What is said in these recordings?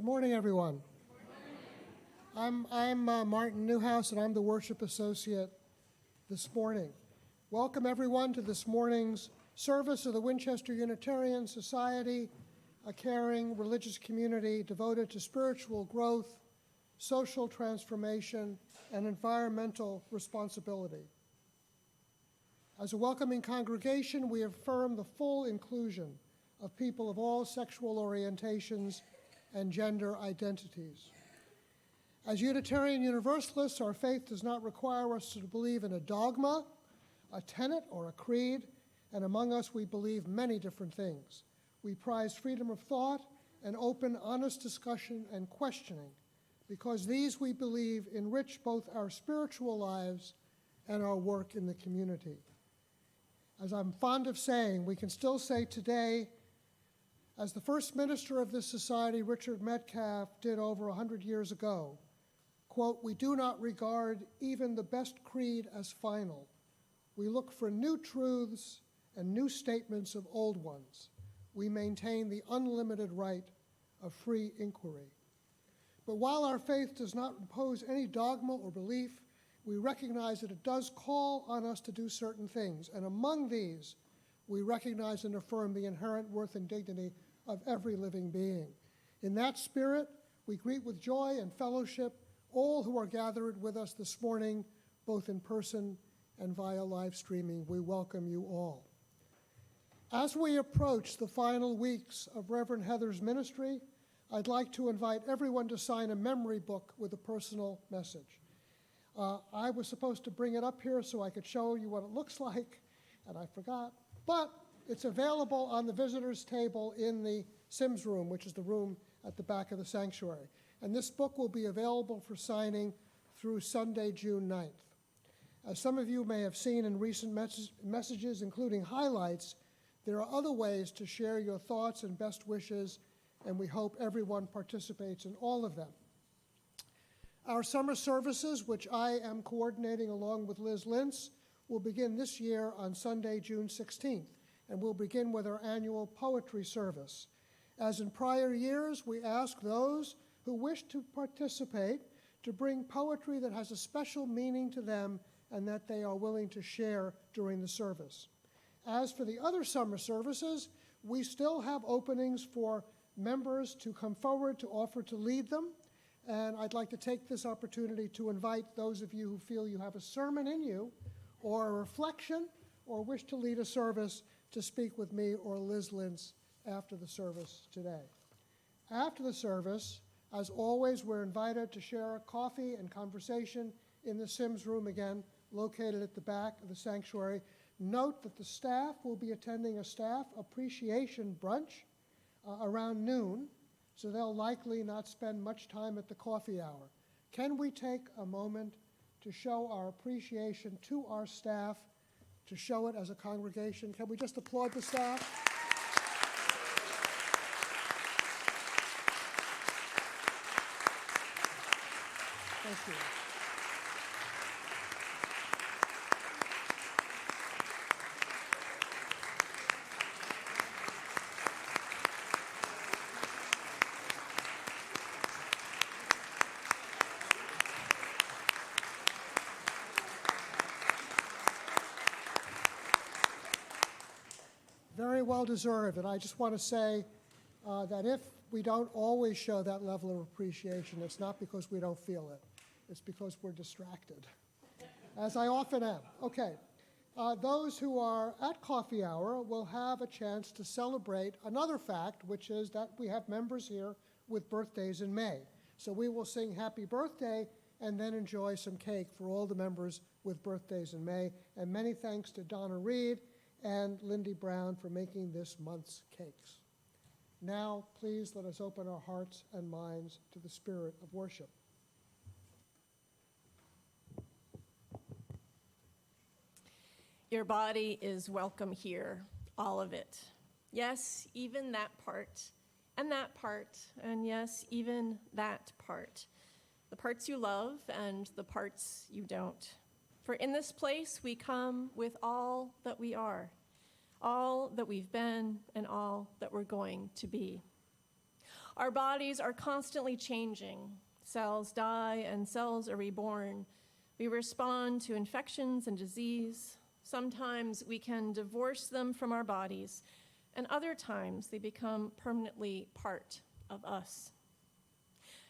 Good morning, everyone. I'm Martin Newhouse, and I'm the worship associate this morning. Welcome, everyone, to this morning's service of the Winchester Unitarian Society, a caring religious community devoted to spiritual growth, social transformation, and environmental responsibility. As a welcoming congregation, we affirm the full inclusion of people of all sexual orientations and gender identities. As Unitarian Universalists, our faith does not require us to believe in a dogma, a tenet, or a creed, and among us we believe many different things. We prize freedom of thought and open, honest discussion and questioning, because these, we believe, enrich both our spiritual lives and our work in the community. As I'm fond of saying, we can still say today, as the first minister of this society, Richard Metcalf, did over 100 years ago, quote, "We do not regard even the best creed as final. We look for new truths and new statements of old ones. We maintain the unlimited right of free inquiry." But while our faith does not impose any dogma or belief, we recognize that it does call on us to do certain things. And among these, we recognize and affirm the inherent worth and dignity of every living being. In that spirit, we greet with joy and fellowship all who are gathered with us this morning, both in person and via live streaming. We welcome you all. As we approach the final weeks of Reverend Heather's ministry, I'd like to invite everyone to sign a memory book with a personal message. I was supposed to bring it up here so I could show you what it looks like, and I forgot. But it's available on the visitors table in the Sims room, which is the room at the back of the sanctuary. And this book will be available for signing through Sunday, June 9th. As some of you may have seen in recent messages, including highlights, there are other ways to share your thoughts and best wishes, and we hope everyone participates in all of them. Our summer services, which I am coordinating along with Liz Lintz, will begin this year on Sunday, June 16th. And we'll begin with our annual poetry service. As in prior years, we ask those who wish to participate to bring poetry that has a special meaning to them and that they are willing to share during the service. As for the other summer services, we still have openings for members to come forward to offer to lead them. And I'd like to take this opportunity to invite those of you who feel you have a sermon in you or a reflection or wish to lead a service to speak with me or Liz Lintz after the service today. After the service, as always, we're invited to share a coffee and conversation in the Sims room again, located at the back of the sanctuary. Note that the staff will be attending a staff appreciation brunch around noon, so they'll likely not spend much time at the coffee hour. Can we take a moment to show our appreciation to our staff, to show it as a congregation? Can we just applaud the staff? Thank you. Very well deserved, and I just want to say that if we don't always show that level of appreciation, it's not because we don't feel it. It's because we're distracted, as I often am. Okay, those who are at coffee hour will have a chance to celebrate another fact, which is that we have members here with birthdays in May. So we will sing happy birthday and then enjoy some cake for all the members with birthdays in May. And many thanks to Donna Reed and Lindy Brown for making this month's cakes. Now, please let us open our hearts and minds to the spirit of worship. Your body is welcome here, all of it. Yes, even that part, and yes, even that part. The parts you love and the parts you don't. For in this place we come with all that we are, all that we've been, and all that we're going to be. Our bodies are constantly changing. Cells die and cells are reborn. We respond to infections and disease. Sometimes we can divorce them from our bodies, and other times they become permanently part of us.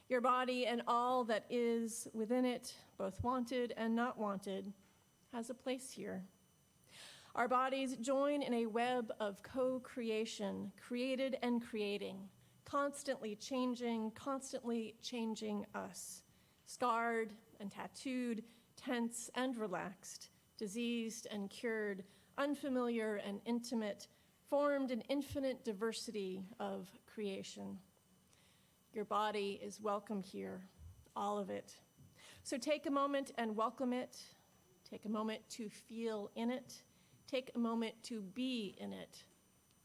Your body and all that is within it, both wanted and not wanted, has a place here. Our bodies join in a web of co-creation, created and creating, constantly changing us, scarred and tattooed, tense and relaxed, diseased and cured, unfamiliar and intimate, formed an infinite diversity of creation. Your body is welcome here, all of it. So take a moment and welcome it. Take a moment to feel in it. Take a moment to be in it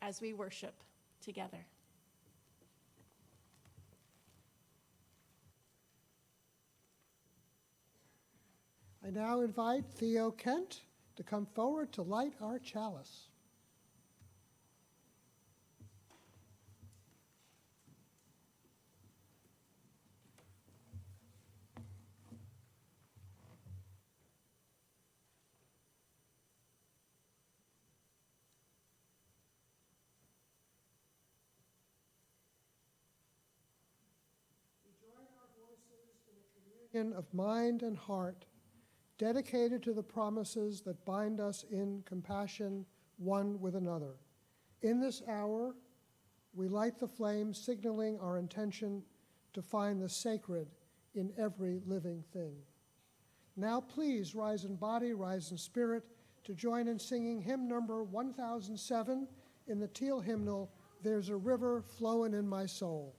as we worship together. I now invite Theo Kent to come forward to light our chalice. Of mind and heart, dedicated to the promises that bind us in compassion one with another. In this hour, we light the flame, signaling our intention to find the sacred in every living thing. Now please rise in body, rise in spirit, to join in singing hymn number 1007 in the Teal hymnal, There's a River Flowing in My Soul.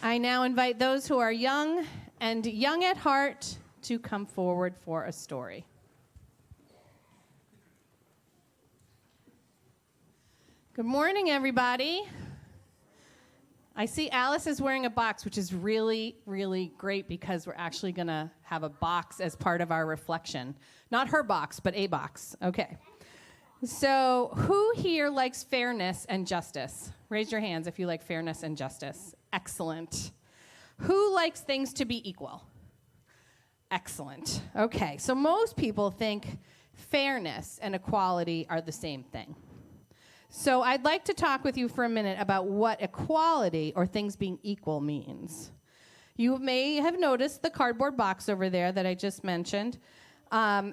I now invite those who are young and young at heart to come forward for a story. Good morning, everybody. I see Alice is wearing a box, which is really, really great because we're actually going to have a box as part of our reflection. Not her box, but a box. Okay. So who here likes fairness and justice? Raise your hands if you like fairness and justice. Excellent. Who likes things to be equal? Excellent. Okay, so most people think fairness and equality are the same thing. So I'd like to talk with you for a minute about what equality or things being equal means. You may have noticed the cardboard box over there that I just mentioned. I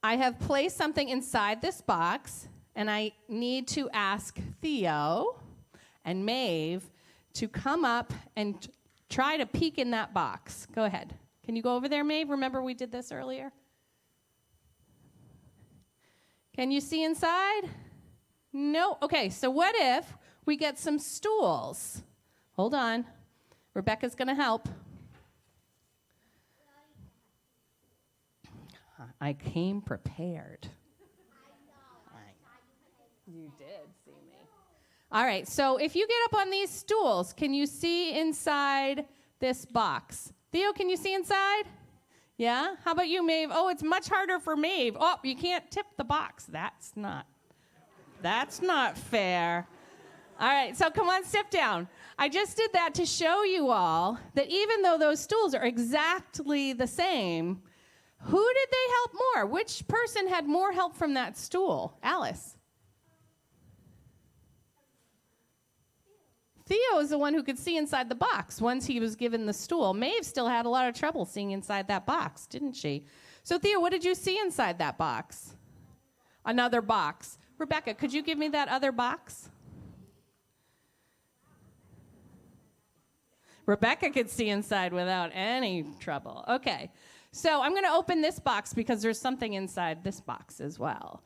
have placed something inside this box, and I need to ask Theo and Maeve to come up and try to peek in that box. Go ahead. Can you go over there, Maeve? Remember we did this earlier? Can you see inside? No. Okay, so what if we get some stools? Hold on. Rebecca's going to help. I came prepared. You did see me. All right, so if you get up on these stools, can you see inside this box? Theo, can you see inside? Yeah? How about you, Maeve? Oh, it's much harder for Maeve. Oh, you can't tip the box. That's not fair. All right, so come on, sit down. I just did that to show you all that even though those stools are exactly the same, who did they help more? Which person had more help from that stool? Alice. Theo is the one who could see inside the box once he was given the stool. Maeve still had a lot of trouble seeing inside that box, didn't she? So Theo, what did you see inside that box? Another box. Rebecca, could you give me that other box? Rebecca could see inside without any trouble. Okay, so I'm going to open this box because there's something inside this box as well.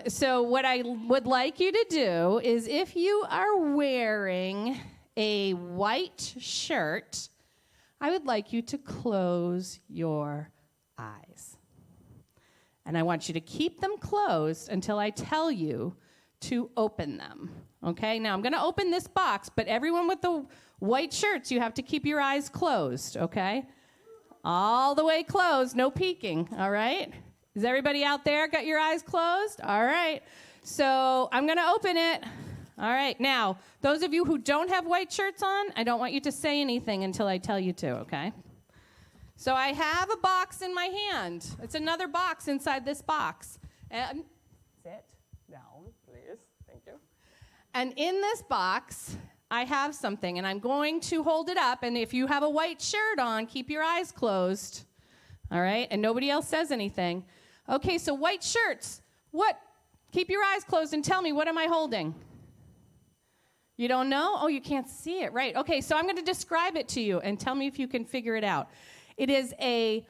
So what I would like you to do is, if you are wearing a white shirt, I would like you to close your eyes. And I want you to keep them closed until I tell you to open them. Okay, now I'm going to open this box, but everyone with the white shirts, you have to keep your eyes closed, okay? All the way closed, no peeking, all right? Is everybody out there got your eyes closed? All right. So I'm going to open it. All right. Now, those of you who don't have white shirts on, I don't want you to say anything until I tell you to, okay? So I have a box in my hand. It's another box inside this box. And sit down, please. Thank you. And in this box, I have something, and I'm going to hold it up. And if you have a white shirt on, keep your eyes closed. All right? And nobody else says anything. Okay, so white shirts. What? Keep your eyes closed and tell me, what am I holding? You don't know? Oh, you can't see it. Right. Okay, so I'm going to describe it to you and tell me if you can figure it out. It is a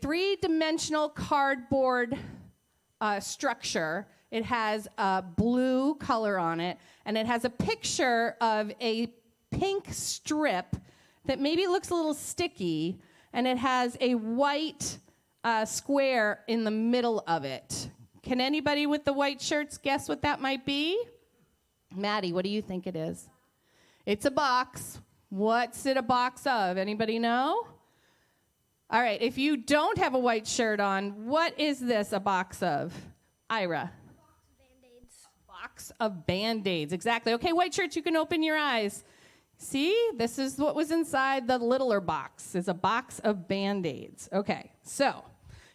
three-dimensional cardboard structure. It has a blue color on it, and it has a picture of a pink strip that maybe looks a little sticky, and it has a white square in the middle of it. Can anybody with the white shirts guess what that might be? Maddie, what do you think it is? It's a box. What's it a box of? Anybody know? All right, if you don't have a white shirt on, what is this a box of? Ira. A box of Band-Aids, exactly. Okay, white shirts, you can open your eyes. See, this is what was inside the littler box. It's a box of Band-Aids. Okay, so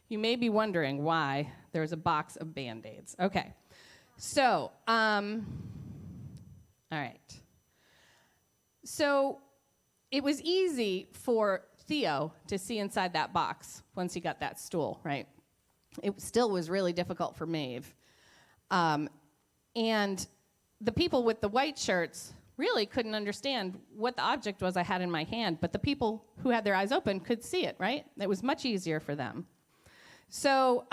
you may be wondering why there's a box of Band-Aids. Okay, so, all right. So it was easy for Theo to see inside that box once he got that stool, right? It still was really difficult for Maeve. And the people with the white shirts really couldn't understand what the object was I had in my hand, but the people who had their eyes open could see it, right? It was much easier for them. So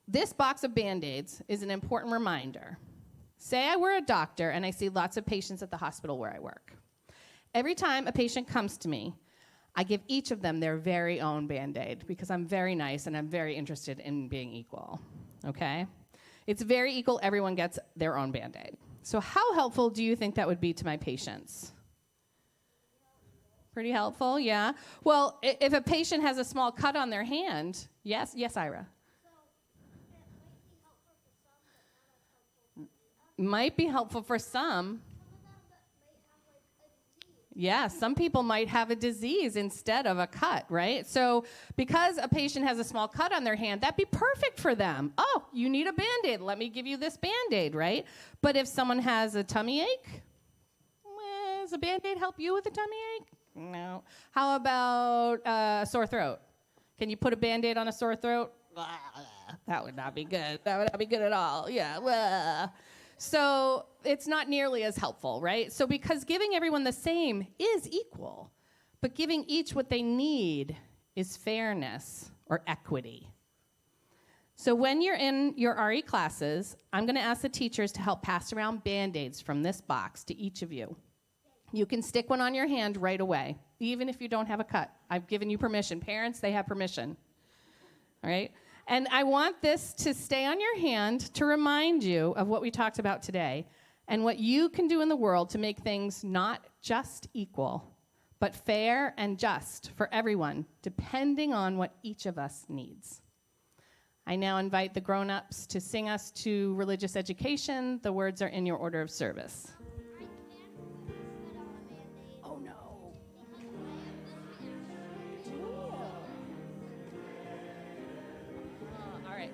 this box of Band-Aids is an important reminder. Say I were a doctor and I see lots of patients at the hospital where I work. Every time a patient comes to me, I give each of them their very own Band-Aid because I'm very nice and I'm very interested in being equal, okay? It's very equal, everyone gets their own Band-Aid. So how helpful do you think that would be to my patients? Pretty helpful, yeah. Well, if a patient has a small cut on their hand, yes, Ira. Might be helpful for some. Yeah, some people might have a disease instead of a cut, right? So because a patient has a small cut on their hand, that'd be perfect for them. Oh, you need a Band-Aid. Let me give you this Band-Aid, right? But if someone has a tummy ache, does a Band-Aid help you with a tummy ache? No. How about a sore throat? Can you put a Band-Aid on a sore throat? That would not be good. That would not be good at all. Yeah. So it's not nearly as helpful, right? So because giving everyone the same is equal, but giving each what they need is fairness or equity. So when you're in your RE classes, I'm going to ask the teachers to help pass around Band-Aids from this box to each of you. You can stick one on your hand right away, even if you don't have a cut. I've given you permission. Parents, they have permission. All right? And I want this to stay on your hand to remind you of what we talked about today and what you can do in the world to make things not just equal, but fair and just for everyone, depending on what each of us needs. I now invite the grown-ups to sing us to religious education. The words are in your order of service. Oh, no. All right.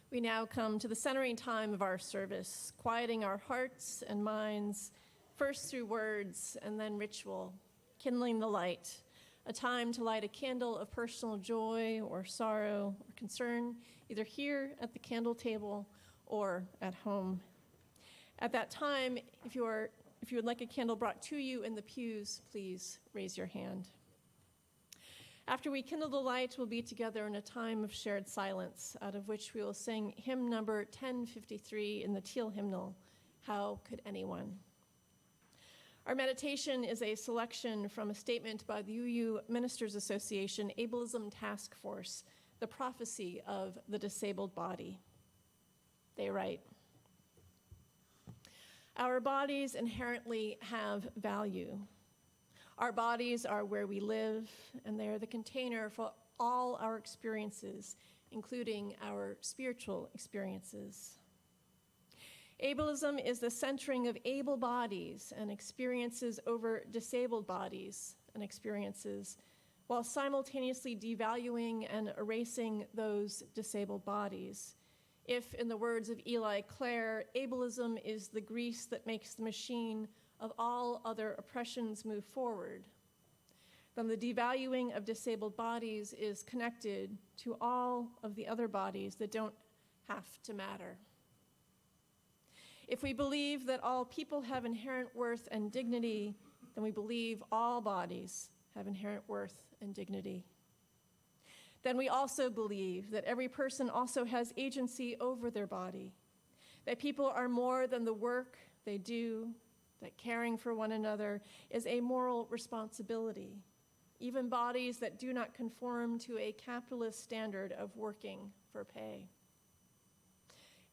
We now come to the centering time of our service, quieting our hearts and minds, first through words and then ritual, kindling the light, a time to light a candle of personal joy or sorrow or concern, either here at the candle table or at home. At that time, if you would like a candle brought to you in the pews, please raise your hand. After we kindle the light, we'll be together in a time of shared silence, out of which we will sing hymn number 1053 in the Teal hymnal, How Could Anyone? Our meditation is a selection from a statement by the UU Ministers Association Ableism Task Force, the prophecy of the disabled body. They write, "Our bodies inherently have value. Our bodies are where we live, and they are the container for all our experiences, including our spiritual experiences. Ableism is the centering of able bodies and experiences over disabled bodies and experiences, while simultaneously devaluing and erasing those disabled bodies. If, in the words of Eli Clare, ableism is the grease that makes the machine of all other oppressions move forward, then the devaluing of disabled bodies is connected to all of the other bodies that don't have to matter. If we believe that all people have inherent worth and dignity, then we believe all bodies have inherent worth and dignity. Then we also believe that every person also has agency over their body, that people are more than the work they do, that caring for one another is a moral responsibility, even bodies that do not conform to a capitalist standard of working for pay.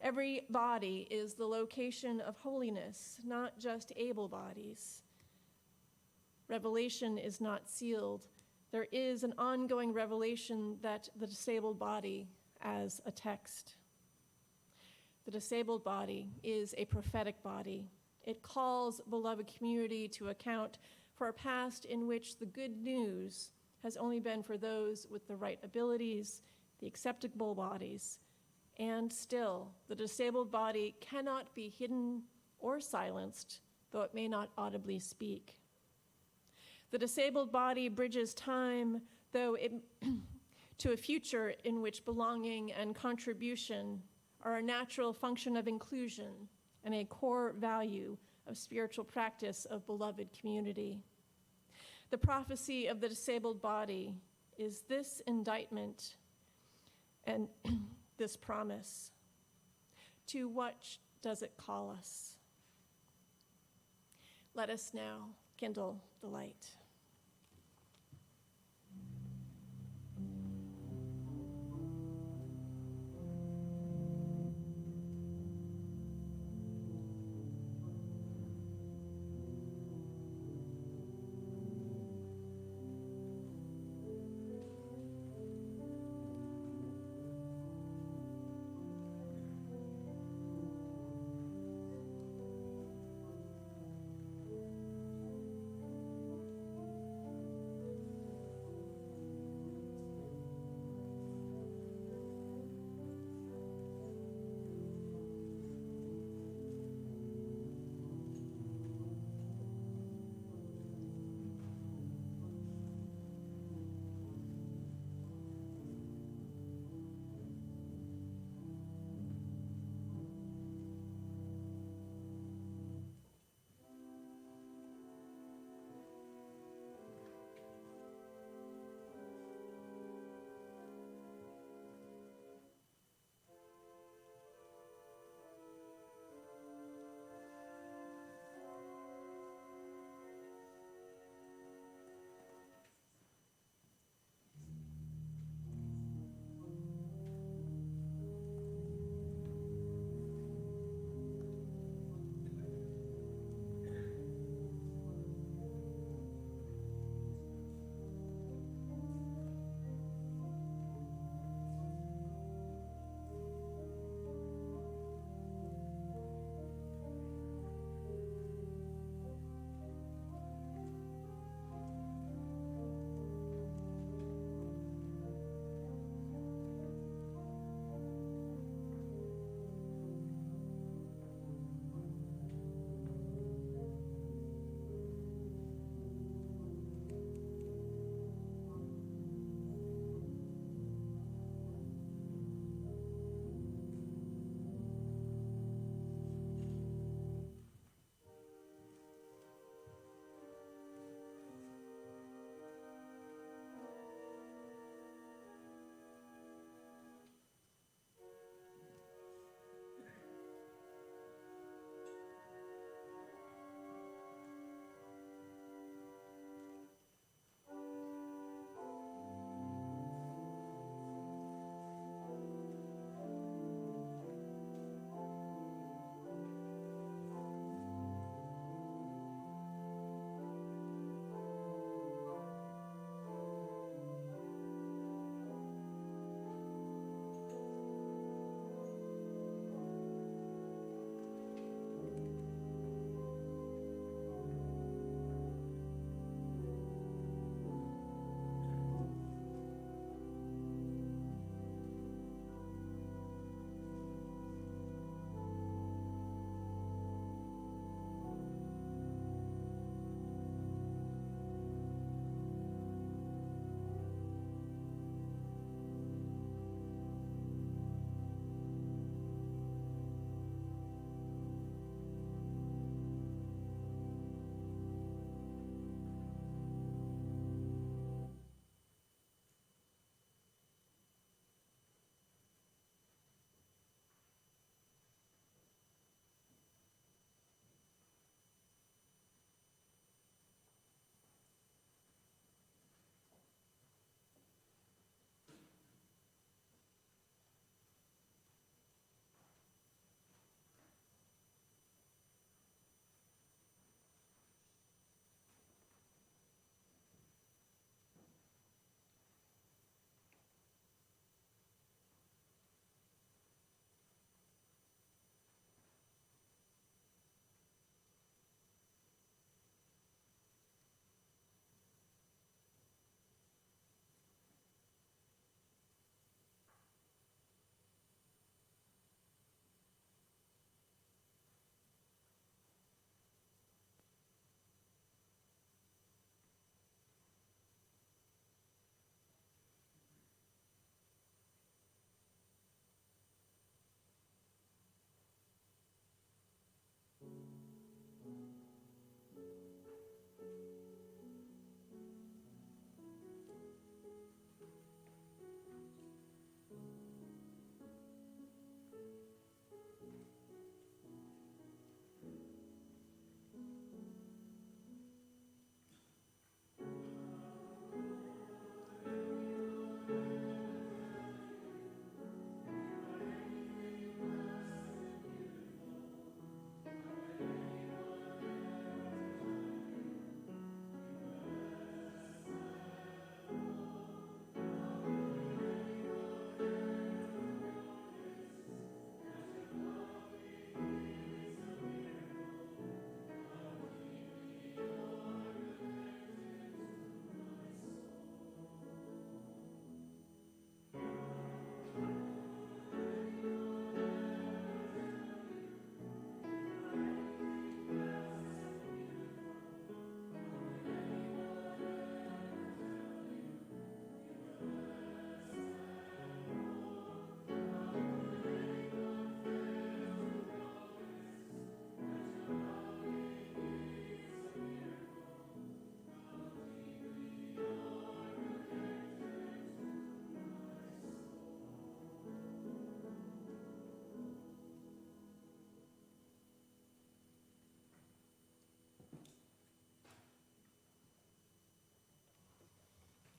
Every body is the location of holiness, not just able bodies. Revelation is not sealed. There is an ongoing revelation that the disabled body as a text. The disabled body is a prophetic body. It calls beloved community to account for a past in which the good news has only been for those with the right abilities, the acceptable bodies, and still, the disabled body cannot be hidden or silenced, though it may not audibly speak. The disabled body bridges time, to a future in which belonging and contribution are a natural function of inclusion and a core value of spiritual practice of beloved community. The prophecy of the disabled body is this indictment and this promise. To what does it call us? Let us now kindle the light.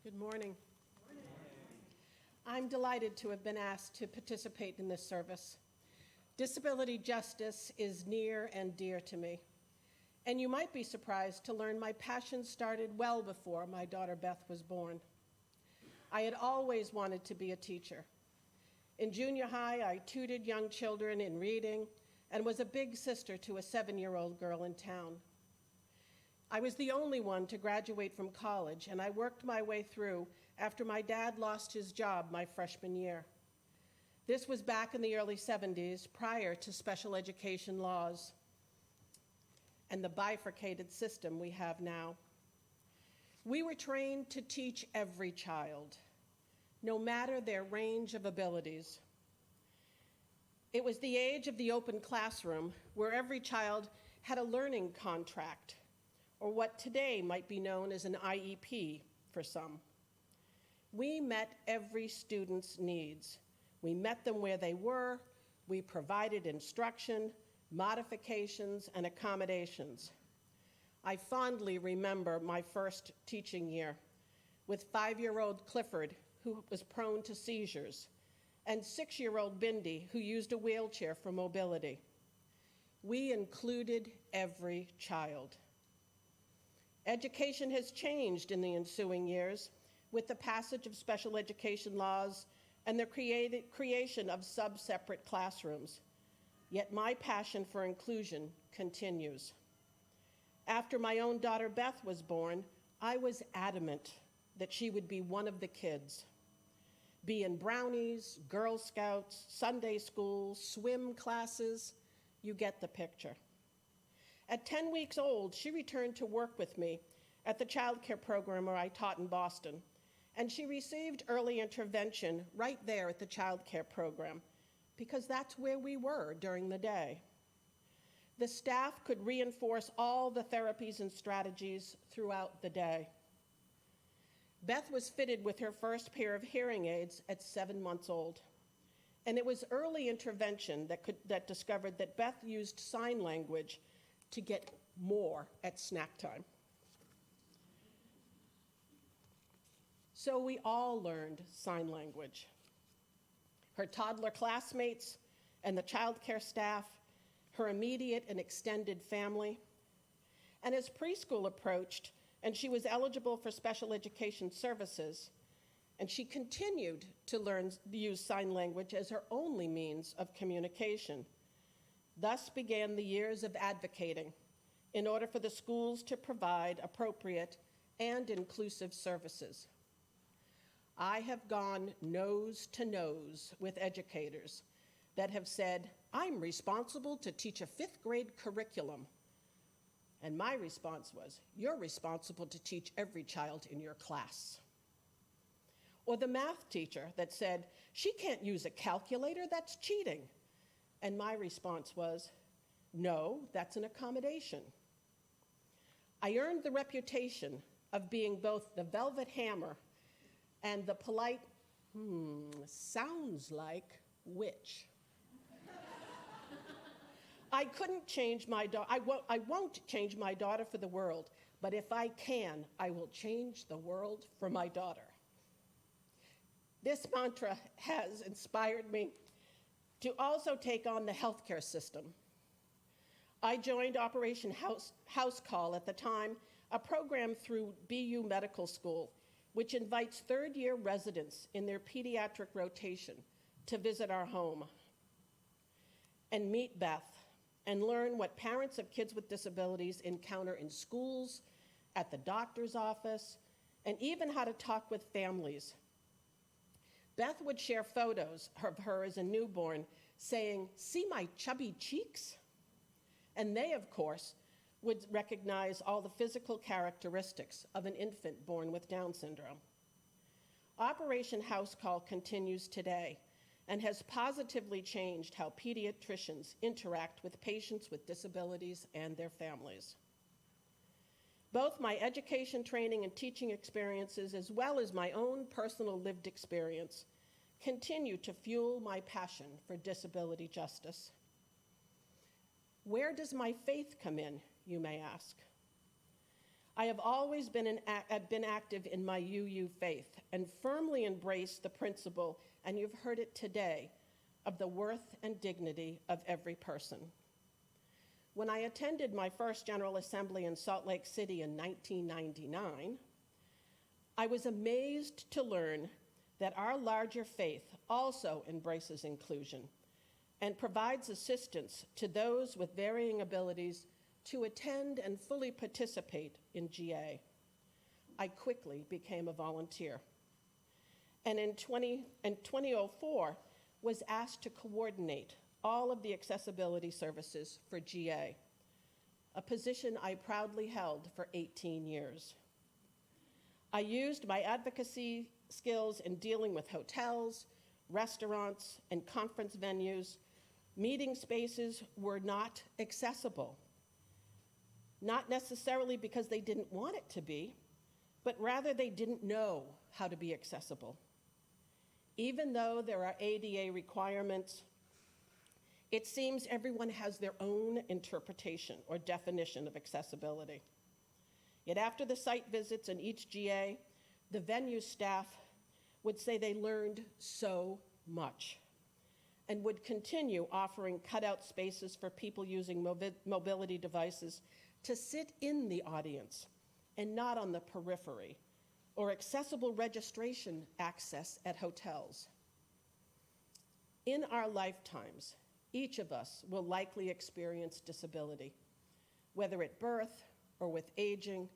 Good morning. I'm delighted to have been asked to participate in this service. Disability justice is near and dear to me. And you might be surprised to learn my passion started well before my daughter Beth was born. I had always wanted to be a teacher. In junior high, I tutored young children in reading and was a big sister to a 7-year-old girl in town. I was the only one to graduate from college, and I worked my way through after my dad lost his job my freshman year. This was back in the early 70s, prior to special education laws and the bifurcated system we have now. We were trained to teach every child, no matter their range of abilities. It was the age of the open classroom, where every child had a learning contract, or what today might be known as an IEP for some. We met every student's needs. We met them where they were. We provided instruction, modifications, and accommodations. I fondly remember my first teaching year with 5-year-old Clifford, who was prone to seizures, and 6-year-old Bindi, who used a wheelchair for mobility. We included every child. Education has changed in the ensuing years with the passage of special education laws and the creation of sub-separate classrooms. Yet my passion for inclusion continues. After my own daughter Beth was born, I was adamant that she would be one of the kids. Be in brownies, Girl Scouts, Sunday school, swim classes, you get the picture. At 10 weeks old, she returned to work with me at the child care program where I taught in Boston, and she received early intervention right there at the child care program, because that's where we were during the day. The staff could reinforce all the therapies and strategies throughout the day. Beth was fitted with her first pair of hearing aids at 7 months old. And it was early intervention that discovered that Beth used sign language to get more at snack time. So we all learned sign language. Her toddler classmates and the child care staff, her immediate and extended family. And as preschool approached and she was eligible for special education services, and she continued to use sign language as her only means of communication. Thus began the years of advocating in order for the schools to provide appropriate and inclusive services. I have gone nose to nose with educators that have said, I'm responsible to teach a 5th grade curriculum. And my response was, you're responsible to teach every child in your class. Or the math teacher that said, she can't use a calculator, that's cheating. And my response was, no, that's an accommodation. I earned the reputation of being both the velvet hammer and the polite, sounds like witch. I couldn't change my daughter, I won't change my daughter for the world, but if I can, I will change the world for my daughter. This mantra has inspired me to also take on the healthcare system. I joined Operation House Call at the time, a program through BU Medical School, which invites third-year residents in their pediatric rotation to visit our home and meet Beth and learn what parents of kids with disabilities encounter in schools, at the doctor's office, and even how to talk with families. Beth would share photos of her as a newborn, saying, see my chubby cheeks? And they, of course, would recognize all the physical characteristics of an infant born with Down syndrome. Operation House Call continues today and has positively changed how pediatricians interact with patients with disabilities and their families. Both my education, training, and teaching experiences, as well as my own personal lived experience, continue to fuel my passion for disability justice. Where does my faith come in, you may ask? I have always been active in my UU faith and firmly embraced the principle, and you've heard it today, of the worth and dignity of every person. When I attended my first General Assembly in Salt Lake City in 1999, I was amazed to learn that our larger faith also embraces inclusion and provides assistance to those with varying abilities to attend and fully participate in GA. I quickly became a volunteer, and in 2004 was asked to coordinate all of the accessibility services for GA, a position I proudly held for 18 years. I used my advocacy skills in dealing with hotels, restaurants, and conference venues. Meeting spaces were not accessible, not necessarily because they didn't want it to be, but rather they didn't know how to be accessible. Even though there are ADA requirements, it seems everyone has their own interpretation or definition of accessibility. Yet after the site visits in each GA, the venue staff would say they learned so much and would continue offering cutout spaces for people using mobility devices to sit in the audience and not on the periphery, or accessible registration access at hotels. In our lifetimes, each of us will likely experience disability, whether at birth or with aging,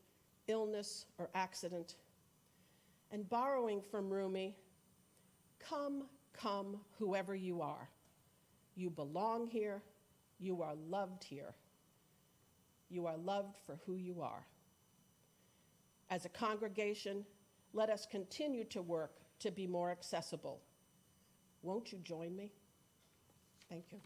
illness, or accident. And borrowing from Rumi, come, come, whoever you are. You belong here. You are loved here. You are loved for who you are. As a congregation, let us continue to work to be more accessible. Won't you join me? Thank you.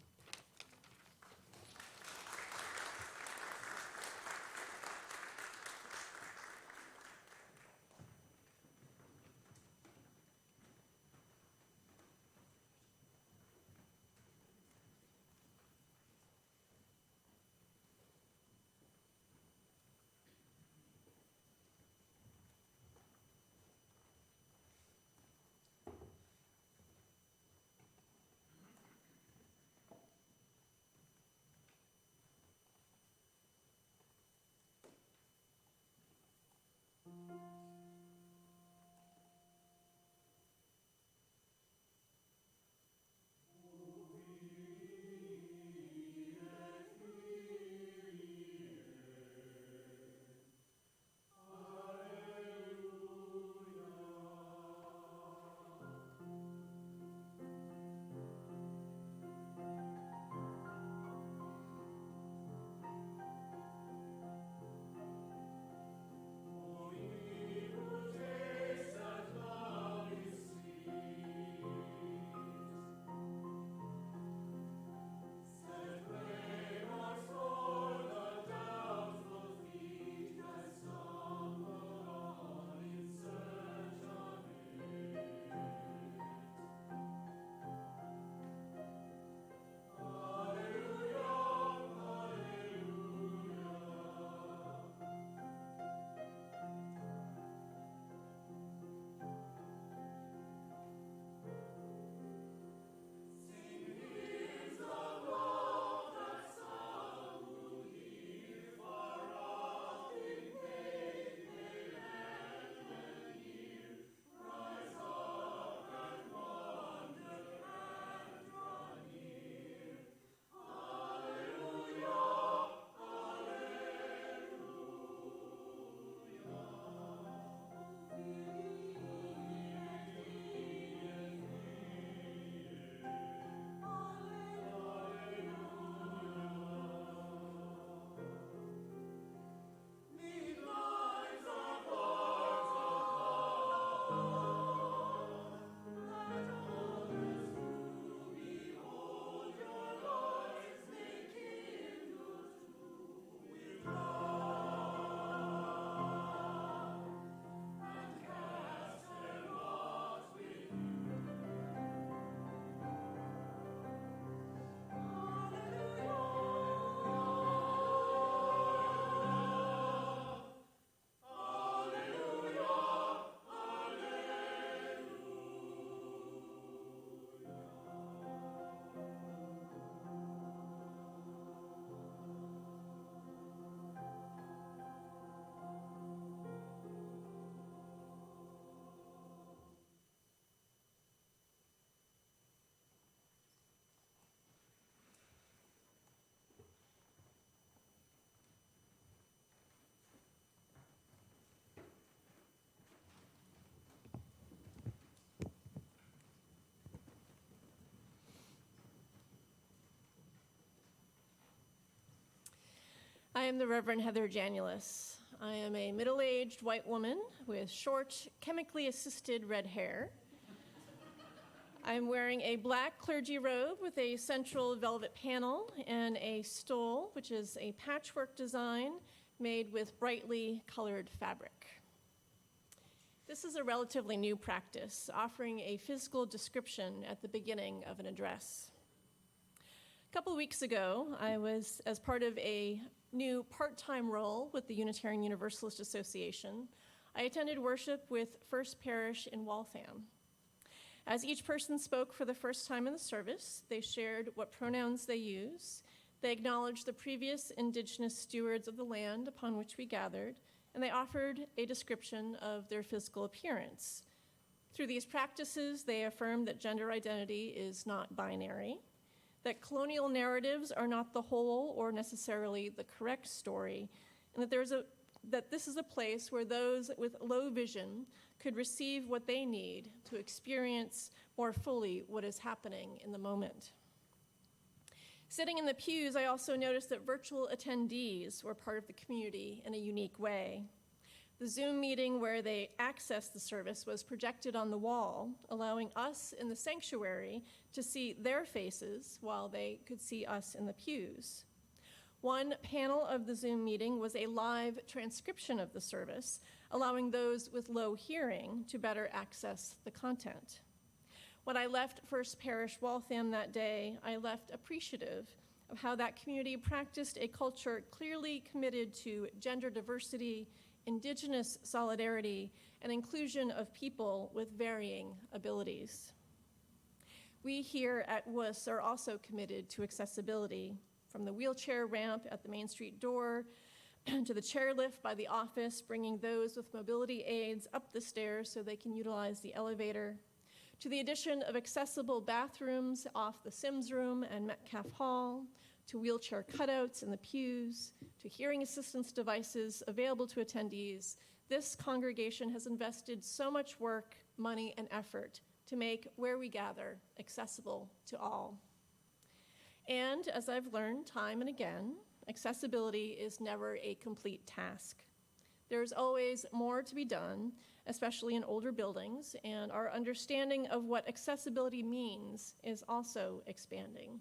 I am the Reverend Heather Janulis. I am a middle-aged white woman with short, chemically assisted red hair. I'm wearing a black clergy robe with a central velvet panel and a stole, which is a patchwork design made with brightly colored fabric. This is a relatively new practice, offering a physical description at the beginning of an address. A couple of weeks ago, I was, as part of a new part-time role with the Unitarian Universalist Association, I attended worship with First Parish in Waltham. As each person spoke for the first time in the service, they shared what pronouns they use, they acknowledged the previous indigenous stewards of the land upon which we gathered, and they offered a description of their physical appearance. Through these practices, they affirmed that gender identity is not binary, that colonial narratives are not the whole or necessarily the correct story, and that this is a place where those with low vision could receive what they need to experience more fully what is happening in the moment. Sitting in the pews, I also noticed that virtual attendees were part of the community in a unique way. The Zoom meeting where they accessed the service was projected on the wall, allowing us in the sanctuary to see their faces while they could see us in the pews. One panel of the Zoom meeting was a live transcription of the service, allowing those with low hearing to better access the content. When I left First Parish Waltham that day, I left appreciative of how that community practiced a culture clearly committed to gender diversity, indigenous solidarity, and inclusion of people with varying abilities. We here at WUS are also committed to accessibility, from the wheelchair ramp at the Main Street door to the chairlift by the office, bringing those with mobility aids up the stairs so they can utilize the elevator, to the addition of accessible bathrooms off the Sims Room and Metcalf Hall, to wheelchair cutouts in the pews, to hearing assistance devices available to attendees. This congregation has invested so much work, money, and effort to make where we gather accessible to all. And as I've learned time and again, accessibility is never a complete task. There's always more to be done, especially in older buildings, and our understanding of what accessibility means is also expanding.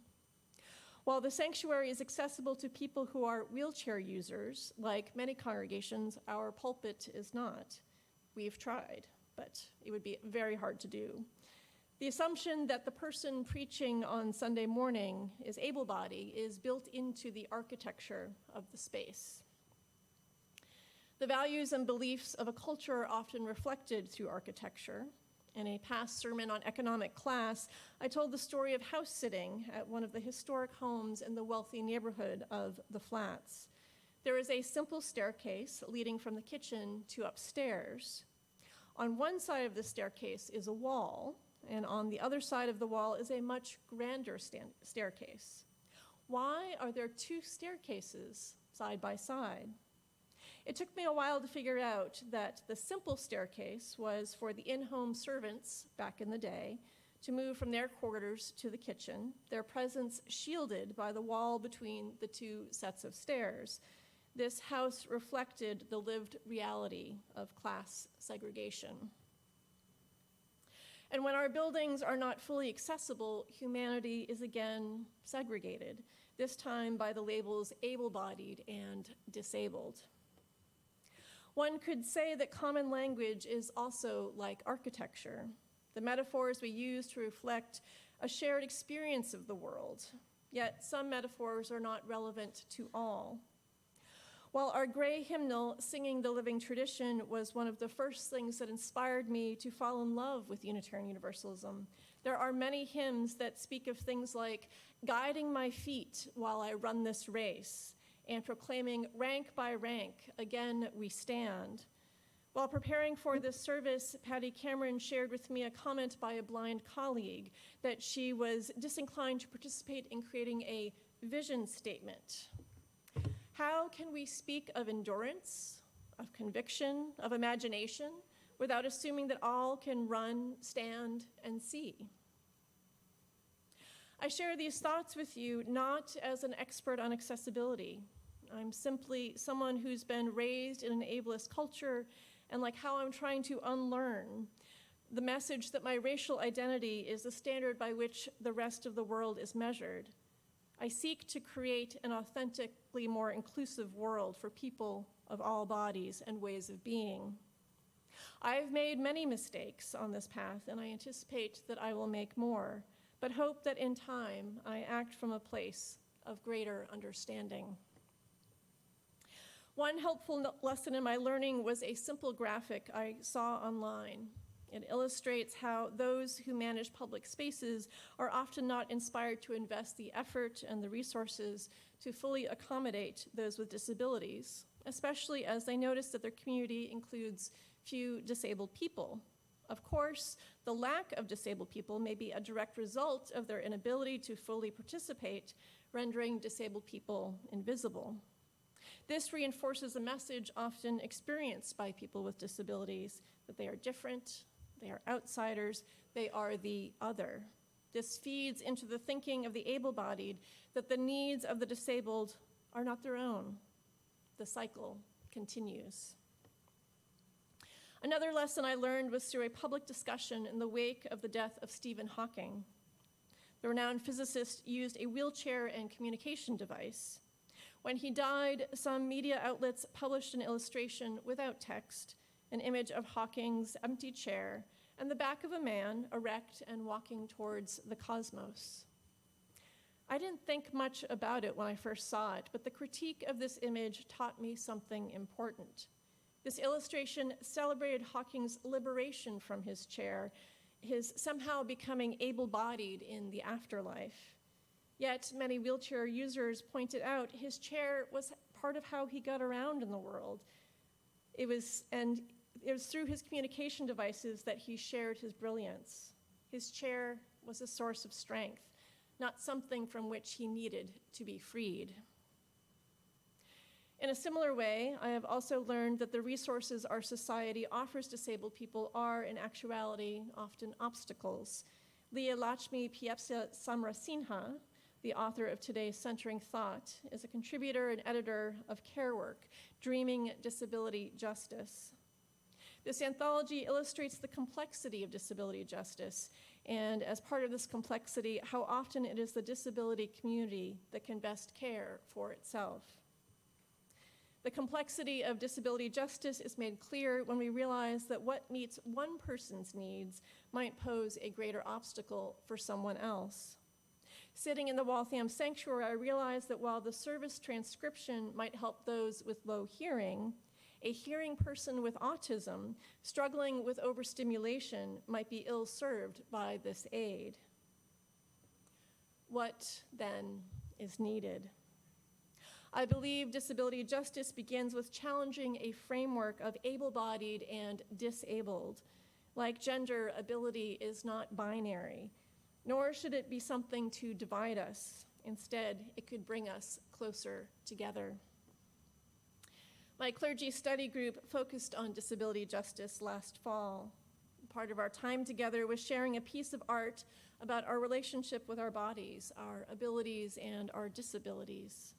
While the sanctuary is accessible to people who are wheelchair users, like many congregations, our pulpit is not. We've tried, but it would be very hard to do. The assumption that the person preaching on Sunday morning is able-bodied is built into the architecture of the space. The values and beliefs of a culture are often reflected through architecture. In a past sermon on economic class, I told the story of house sitting at one of the historic homes in the wealthy neighborhood of the Flats. There is a simple staircase leading from the kitchen to upstairs. On one side of the staircase is a wall, and on the other side of the wall is a much grander staircase. Why are there two staircases side by side? It took me a while to figure out that the simple staircase was for the in-home servants back in the day to move from their quarters to the kitchen, their presence shielded by the wall between the two sets of stairs. This house reflected the lived reality of class segregation. And when our buildings are not fully accessible, humanity is again segregated, this time by the labels able-bodied and disabled. One could say that common language is also like architecture. The metaphors we use to reflect a shared experience of the world, yet some metaphors are not relevant to all. While our gray hymnal, Singing the Living Tradition, was one of the first things that inspired me to fall in love with Unitarian Universalism, there are many hymns that speak of things like guiding my feet while I run this race, and proclaiming rank by rank, again we stand. While preparing for this service, Patty Cameron shared with me a comment by a blind colleague that she was disinclined to participate in creating a vision statement. How can we speak of endurance, of conviction, of imagination, without assuming that all can run, stand, and see? I share these thoughts with you not as an expert on accessibility, I'm simply someone who's been raised in an ableist culture, and like how I'm trying to unlearn the message that my racial identity is the standard by which the rest of the world is measured. I seek to create an authentically more inclusive world for people of all bodies and ways of being. I've made many mistakes on this path, and I anticipate that I will make more, but hope that in time I act from a place of greater understanding. One helpful lesson in my learning was a simple graphic I saw online. It illustrates how those who manage public spaces are often not inspired to invest the effort and the resources to fully accommodate those with disabilities, especially as they notice that their community includes few disabled people. Of course, the lack of disabled people may be a direct result of their inability to fully participate, rendering disabled people invisible. This reinforces a message often experienced by people with disabilities, that they are different, they are outsiders, they are the other. This feeds into the thinking of the able-bodied that the needs of the disabled are not their own. The cycle continues. Another lesson I learned was through a public discussion in the wake of the death of Stephen Hawking. The renowned physicist used a wheelchair and communication device. When he died, some media outlets published an illustration without text, an image of Hawking's empty chair, and the back of a man erect and walking towards the cosmos. I didn't think much about it when I first saw it, but the critique of this image taught me something important. This illustration celebrated Hawking's liberation from his chair, his somehow becoming able-bodied in the afterlife. Yet many wheelchair users pointed out his chair was part of how he got around in the world. It was through his communication devices that he shared his brilliance. His chair was a source of strength, not something from which he needed to be freed. In a similar way, I have also learned that the resources our society offers disabled people are, in actuality, often obstacles. Leah Lakshmi Piepsa Samarasinha, the author of today's Centering Thought, is a contributor and editor of Care Work, Dreaming Disability Justice. This anthology illustrates the complexity of disability justice, and as part of this complexity, how often it is the disability community that can best care for itself. The complexity of disability justice is made clear when we realize that what meets one person's needs might pose a greater obstacle for someone else. Sitting in the Waltham Sanctuary, I realized that while the service transcription might help those with low hearing, a hearing person with autism struggling with overstimulation might be ill-served by this aid. What, then, is needed? I believe disability justice begins with challenging a framework of able-bodied and disabled. Like gender, ability is not binary, nor should it be something to divide us. Instead, it could bring us closer together. My clergy study group focused on disability justice last fall. Part of our time together was sharing a piece of art about our relationship with our bodies, our abilities, and our disabilities.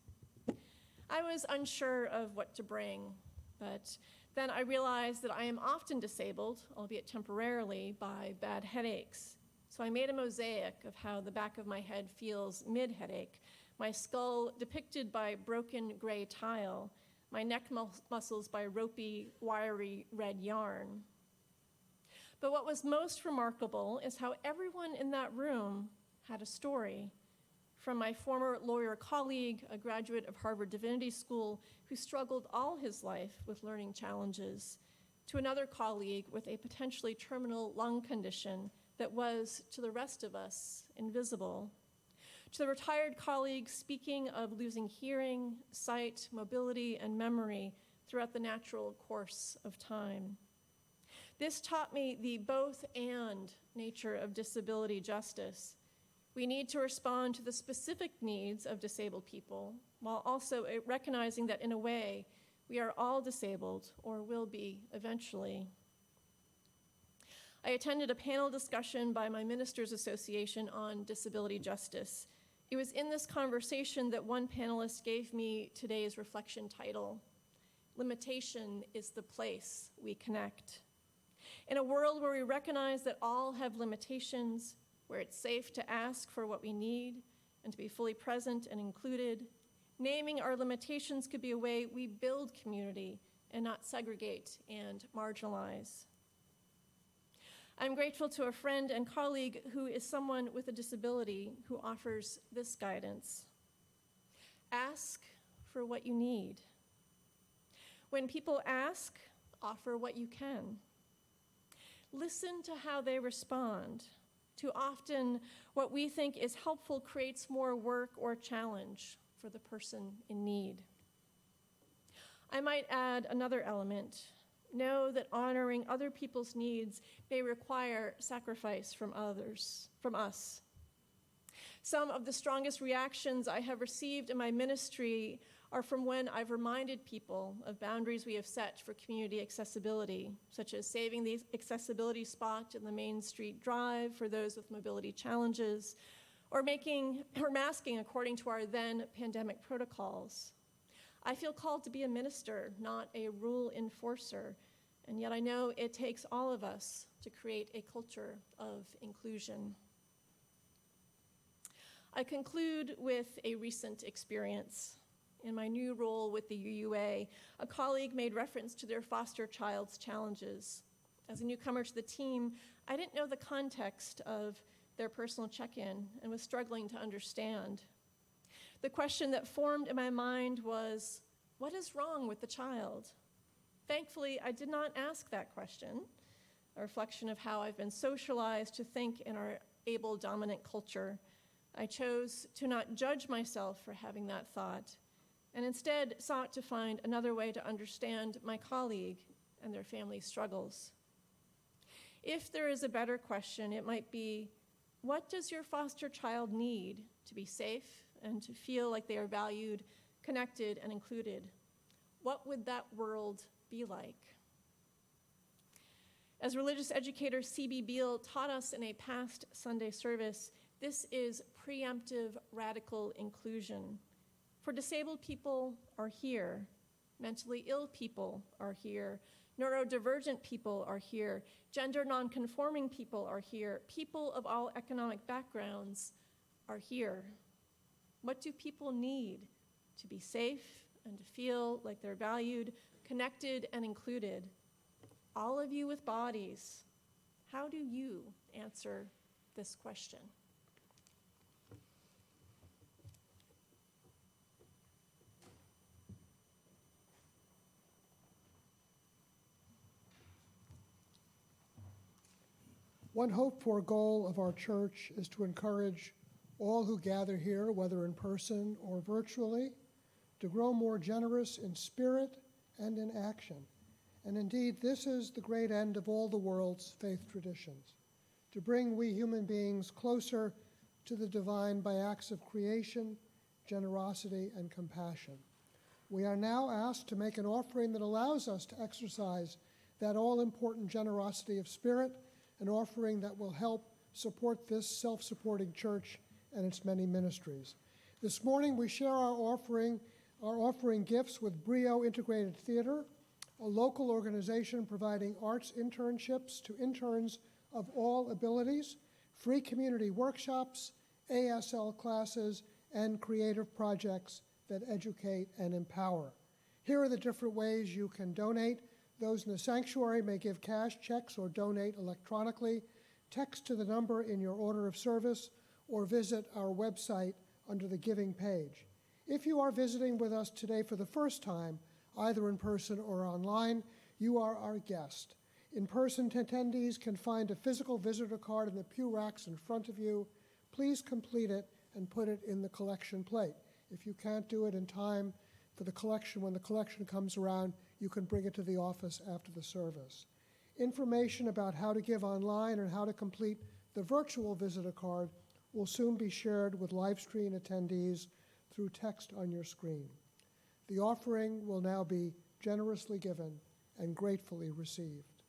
I was unsure of what to bring, but then I realized that I am often disabled, albeit temporarily, by bad headaches. So I made a mosaic of how the back of my head feels mid-headache, my skull depicted by broken gray tile, my neck muscles by ropey, wiry red yarn. But what was most remarkable is how everyone in that room had a story. From my former lawyer colleague, a graduate of Harvard Divinity School who struggled all his life with learning challenges, to another colleague with a potentially terminal lung condition that was, to the rest of us, invisible, to the retired colleague speaking of losing hearing, sight, mobility, and memory throughout the natural course of time. This taught me the both and nature of disability justice. We need to respond to the specific needs of disabled people, while also recognizing that in a way, we are all disabled, or will be eventually. I attended a panel discussion by my Ministers Association on disability justice. It was in this conversation that one panelist gave me today's reflection title, Limitation is the Place We Connect. In a world where we recognize that all have limitations, where it's safe to ask for what we need and to be fully present and included, naming our limitations could be a way we build community and not segregate and marginalize. I'm grateful to a friend and colleague who is someone with a disability who offers this guidance. Ask for what you need. When people ask, offer what you can. Listen to how they respond. Too often, what we think is helpful creates more work or challenge for the person in need. I might add another element. Know that honoring other people's needs may require sacrifice from others, from us. Some of the strongest reactions I have received in my ministry are from when I've reminded people of boundaries we have set for community accessibility, such as saving the accessibility spot in the Main Street Drive for those with mobility challenges, or masking according to our then pandemic protocols. I feel called to be a minister, not a rule enforcer, and yet I know it takes all of us to create a culture of inclusion. I conclude with a recent experience. In my new role with the UUA, a colleague made reference to their foster child's challenges. As a newcomer to the team, I didn't know the context of their personal check-in and was struggling to understand. The question that formed in my mind was, what is wrong with the child? Thankfully, I did not ask that question, a reflection of how I've been socialized to think in our able-dominant culture. I chose to not judge myself for having that thought, and instead sought to find another way to understand my colleague and their family's struggles. If there is a better question, it might be, what does your foster child need to be safe and to feel like they are valued, connected, and included? What would that world be like? As religious educator C.B. Beale taught us in a past Sunday service, this is preemptive radical inclusion. For disabled people are here, mentally ill people are here, neurodivergent people are here, gender nonconforming people are here, people of all economic backgrounds are here. What do people need to be safe and to feel like they're valued, connected, and included? All of you with bodies, how do you answer this question? One hoped-for goal of our church is to encourage all who gather here, whether in person or virtually, to grow more generous in spirit and in action. And indeed, this is the great end of all the world's faith traditions, to bring we human beings closer to the divine by acts of creation, generosity, and compassion. We are now asked to make an offering that allows us to exercise that all-important generosity of spirit, an offering that will help support this self-supporting church and its many ministries. This morning, we share our offering gifts with Brio Integrated Theater, a local organization providing arts internships to interns of all abilities, free community workshops, ASL classes, and creative projects that educate and empower. Here are the different ways you can donate. Those in the sanctuary may give cash, checks, or donate electronically. Text to the number in your order of service or visit our website under the Giving page. If you are visiting with us today for the first time, either in person or online, you are our guest. In-person attendees can find a physical visitor card in the pew racks in front of you. Please complete it and put it in the collection plate. If you can't do it in time for the collection, when the collection comes around, you can bring it to the office after the service. Information about how to give online and how to complete the virtual visitor card will soon be shared with live stream attendees through text on your screen. The offering will now be generously given and gratefully received.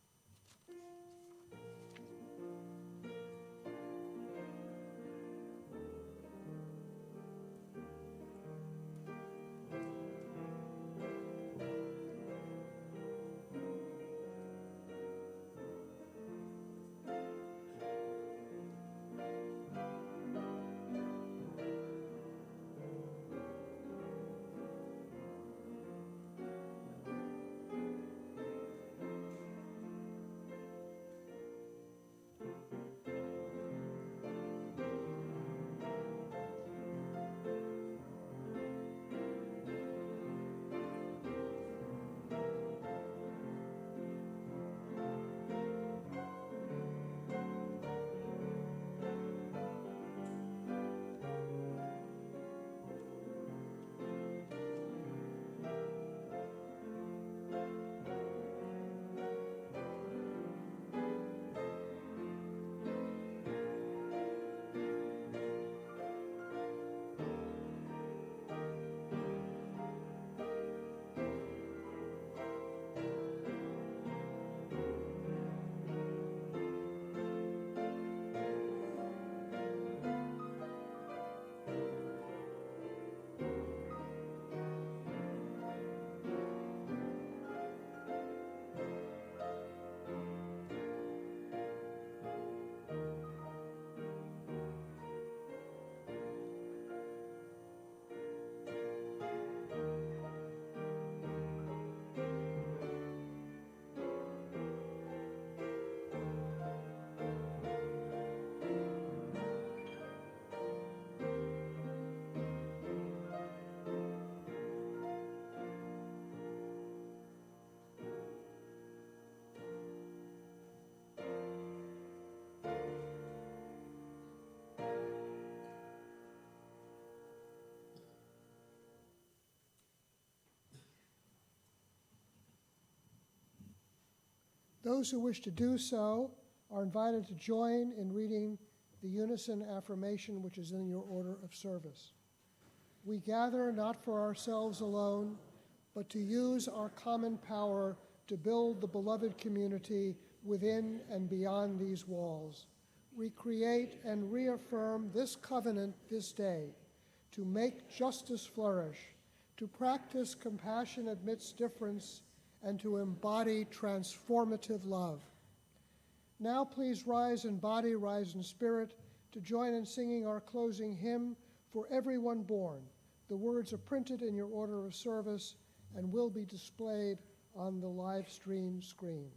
Those who wish to do so are invited to join in reading the unison affirmation which is in your order of service. We gather not for ourselves alone, but to use our common power to build the beloved community within and beyond these walls. Recreate and reaffirm this covenant this day, to make justice flourish, to practice compassion amidst difference, and to embody transformative love. Now please rise in body, rise in spirit, to join in singing our closing hymn, For Everyone Born. The words are printed in your order of service and will be displayed on the live stream screen.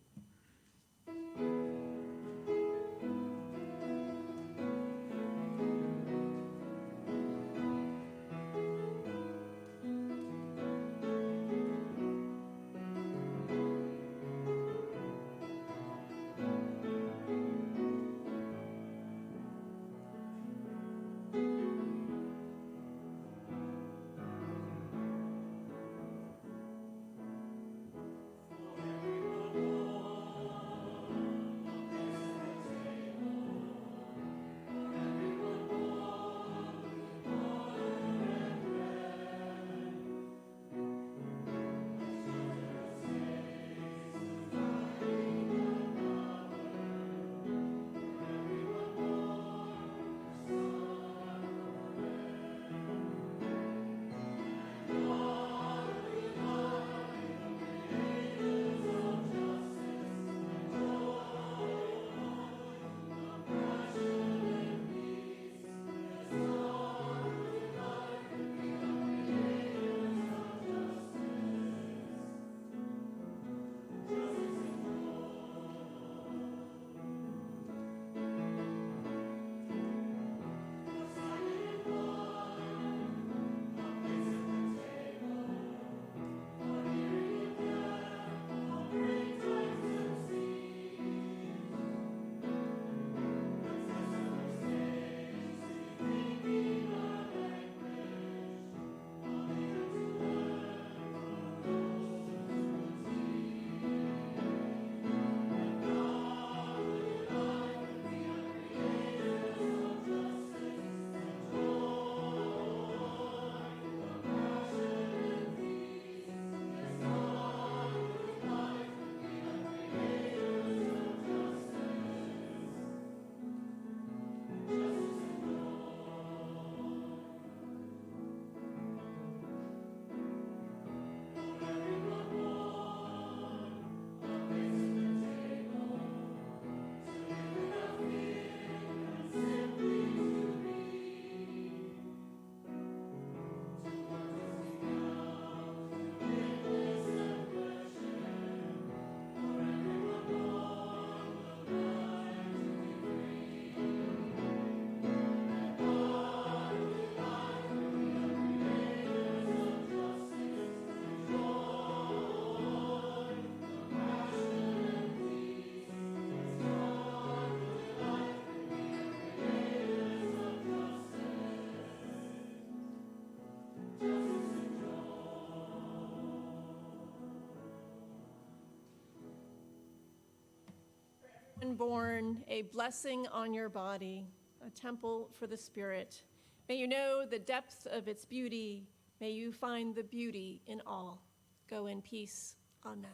Born, a blessing on your body, a temple for the Spirit. May you know the depth of its beauty. May you find the beauty in all. Go in peace. Amen.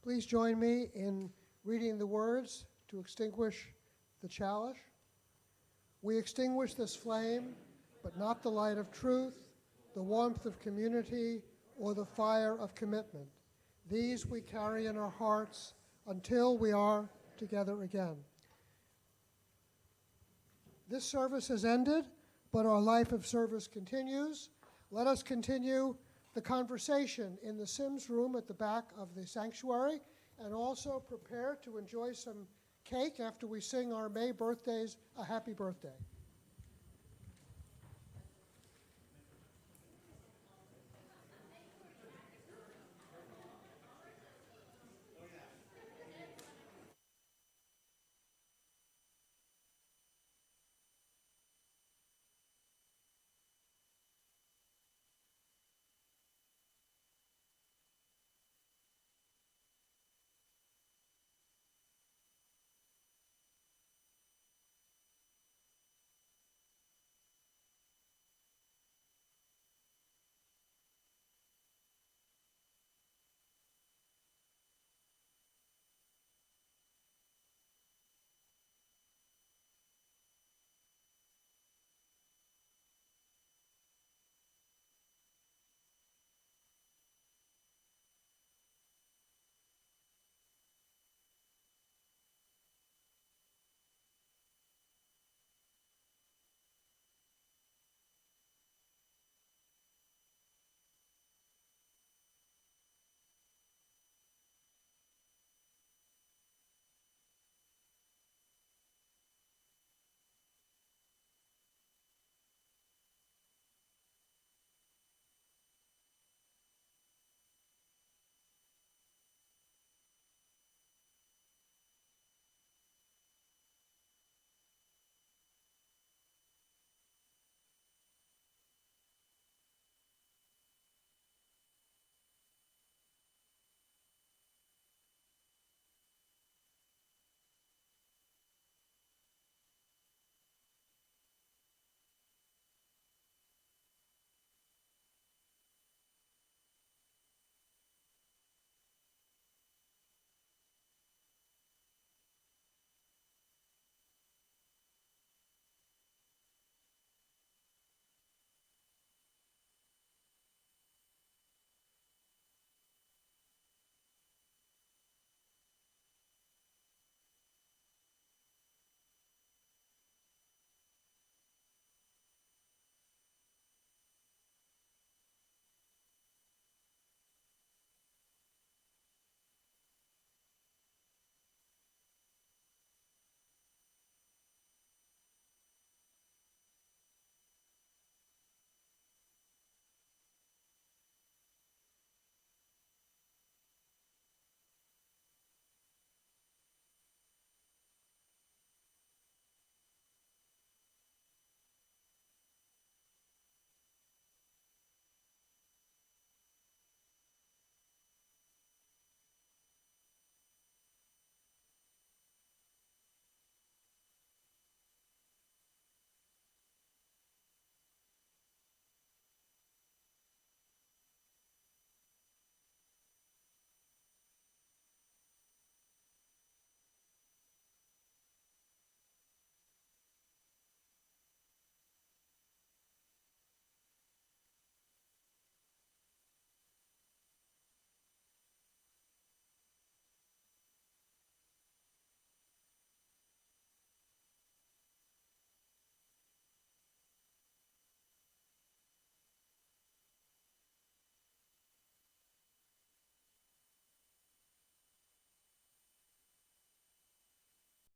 Please join me in reading the words to extinguish the chalice. We extinguish this flame, but not the light of truth, the warmth of community, or the fire of commitment. These we carry in our hearts until we are together again. This service has ended, but our life of service continues. Let us continue the conversation in the Sims room at the back of the sanctuary, and also prepare to enjoy some cake after we sing our May birthdays a happy birthday.